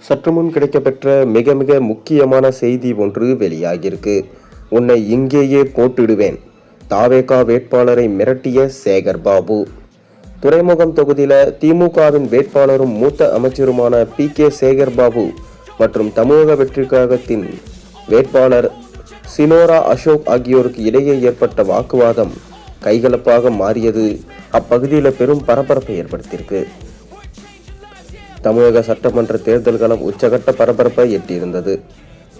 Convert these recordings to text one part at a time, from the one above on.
சற்று முன் கிடைக்கப்பெற்ற மிக மிக முக்கியமான செய்தி ஒன்று வெளியாகியிருக்கு. உன்னை இங்கேயே போட்டிடுவேன். தாவேகா வேட்பாளரை மிரட்டிய சேகர் பாபு. துறைமுகம் தொகுதியில திமுகவின் வேட்பாளரும் மூத்த அமைச்சருமான PK சேகர் பாபு மற்றும் தமிழக வெற்றிக் கழகத்தின் வேட்பாளர் சினோரா அசோக் ஆகியோருக்கு இடையே ஏற்பட்ட வாக்குவாதம் கைகலப்பாக மாறியது அப்பகுதியில் பெரும் பரபரப்பை ஏற்படுத்தியிருக்கு. தமிழக சட்டமன்ற தேர்தல் களம் உச்சகட்ட பரபரப்பை எட்டியிருந்தது.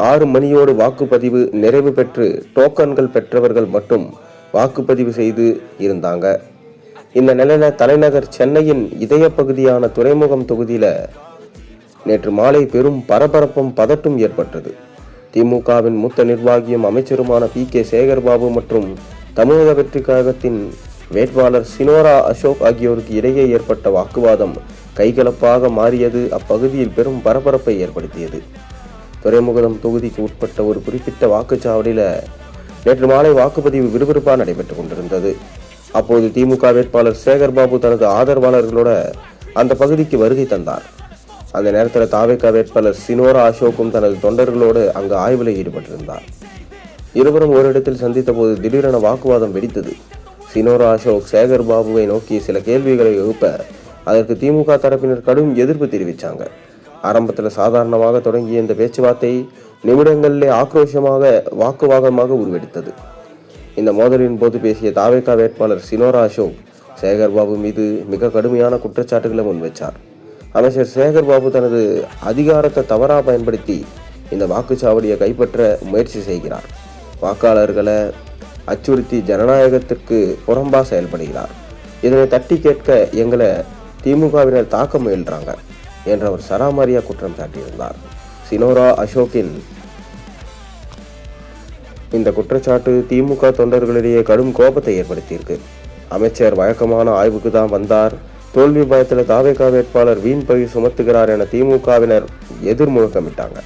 6 மணியோடு வாக்குப்பதிவு நிறைவு பெற்று டோக்கன்கள் பெற்றவர்கள் மட்டும் வாக்குப்பதிவு செய்து இருந்தாங்க. இந்த நிலையில தலைநகர் சென்னையின் இதய பகுதியான துறைமுகம் தொகுதியில நேற்று மாலை பெரும் பரபரப்பும் பதட்டும் ஏற்பட்டது. திமுகவின் மூத்த நிர்வாகியும் அமைச்சருமான PK சேகர் பாபு மற்றும் தமிழக வெற்றிக் கழகத்தின் வேட்பாளர் சினோரா அசோக் ஆகியோருக்கு இடையே ஏற்பட்ட வாக்குவாதம் கைகலப்பாக மாறியது அப்பகுதியில் பெரும் பரபரப்பை ஏற்படுத்தியது. துறைமுகம் தொகுதிக்கு உட்பட்ட ஒரு குறிப்பிட்ட வாக்குச்சாவடியில் நேற்று மாலை வாக்குப்பதிவு விறுவிறுப்பாக நடைபெற்றுக் கொண்டிருந்தது. அப்போது திமுக வேட்பாளர் சேகர் பாபு தனது ஆதரவாளர்களோட அந்த பகுதிக்கு வருகை தந்தார். அந்த நேரத்தில் தாவேகா வேட்பாளர் சினோரா அசோக்கும் தனது தொண்டர்களோடு அங்கு ஆய்வில் ஈடுபட்டிருந்தார். இருவரும் ஓரிடத்தில் சந்தித்த போது திடீரென வாக்குவாதம் வெடித்தது. சினோரா அசோக் சேகர் பாபுவை நோக்கி சில கேள்விகளை எழுப்ப அதற்கு திமுக தரப்பினர் கடும் எதிர்ப்பு தெரிவித்தாங்க. ஆரம்பத்தில் சாதாரணமாக தொடங்கிய இந்த பேச்சுவார்த்தை நிமிடங்களிலே ஆக்ரோஷமாக வாக்குவாதமாக உருவெடுத்தது. இந்த மோதலின் போது பேசிய தாவேகா வேட்பாளர் சினோரா அசோக் சேகர் பாபு மீது மிக கடுமையான குற்றச்சாட்டுகளை முன்வைச்சார். அமைச்சர் சேகர் பாபு தனது அதிகாரத்தை தவறாக பயன்படுத்தி இந்த வாக்குச்சாவடியை கைப்பற்ற முயற்சி செய்கிறார். வாக்காளர்களை அச்சுறுத்தி ஜனநாயகத்திற்கு புறம்பா செயல்படுகிறார். இதனை தட்டி கேட்க எங்களை திமுகவினர் தாக்க முயல்றாங்க என்று அவர் சராமாரியா குற்றம் சாட்டியிருந்தார். சினோரா அசோக்கின் இந்த குற்றச்சாட்டு திமுக தொண்டர்களிடையே கடும் கோபத்தை ஏற்படுத்தியிருக்கு. அமைச்சர் வழக்கமான ஆய்வுக்கு தான் வந்தார், தோல்வி பயத்தில் தாவேகா வேட்பாளர் வீண் பழி சுமத்துகிறார் என திமுகவினர் எதிர்முழக்கமிட்டாங்க.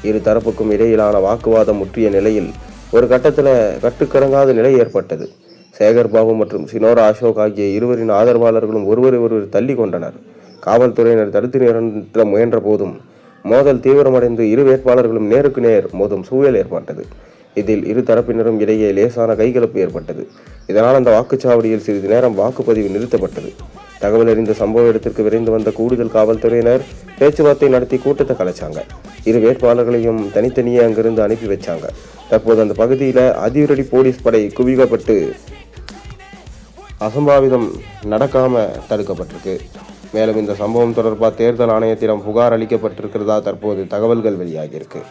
இரு தரப்புக்கும் இடையிலான வாக்குவாதம் முற்றிய நிலையில் ஒரு கட்டத்தில் கட்டுக்கடங்காத நிலை ஏற்பட்டது. சேகர் பாபு மற்றும் சினோரா அசோக் ஆகிய இருவரின் ஆதரவாளர்களும் ஒருவரை ஒருவர் தள்ளி கொண்டனர். காவல்துறையினர் தடுத்து நிறுத்த முயன்ற போதும் மோதல் தீவிரமடைந்து இரு வேட்பாளர்களும் நேருக்கு நேர் மோதும் சூழல் ஏற்பட்டது. இதில் இரு தரப்பினரும் இடையே லேசான கைகலப்பு ஏற்பட்டது. இதனால் அந்த வாக்குச்சாவடியில் சிறிது நேரம் வாக்குப்பதிவு நிறுத்தப்பட்டது. தகவல் அறிந்த சம்பவ இடத்திற்கு விரைந்து வந்த கூடுதல் காவல்துறையினர் பேச்சுவார்த்தை நடத்தி கூட்டத்தை கலைச்சாங்க. இரு வேட்பாளர்களையும் தனித்தனியே அங்கிருந்து அனுப்பி வச்சாங்க. தற்போது அந்த பகுதியில் அதிரடி போலீஸ் படை குவிக்கப்பட்டு அசம்பாவிதம் நடக்காம தடுக்கப்பட்டிருக்கு. மேலும் இந்த சம்பவம் தொடர்பாக தேர்தல் ஆணையத்திடம் புகார் அளிக்கப்பட்டிருக்கிறதா தற்போது தகவல்கள் வெளியாகியிருக்கு.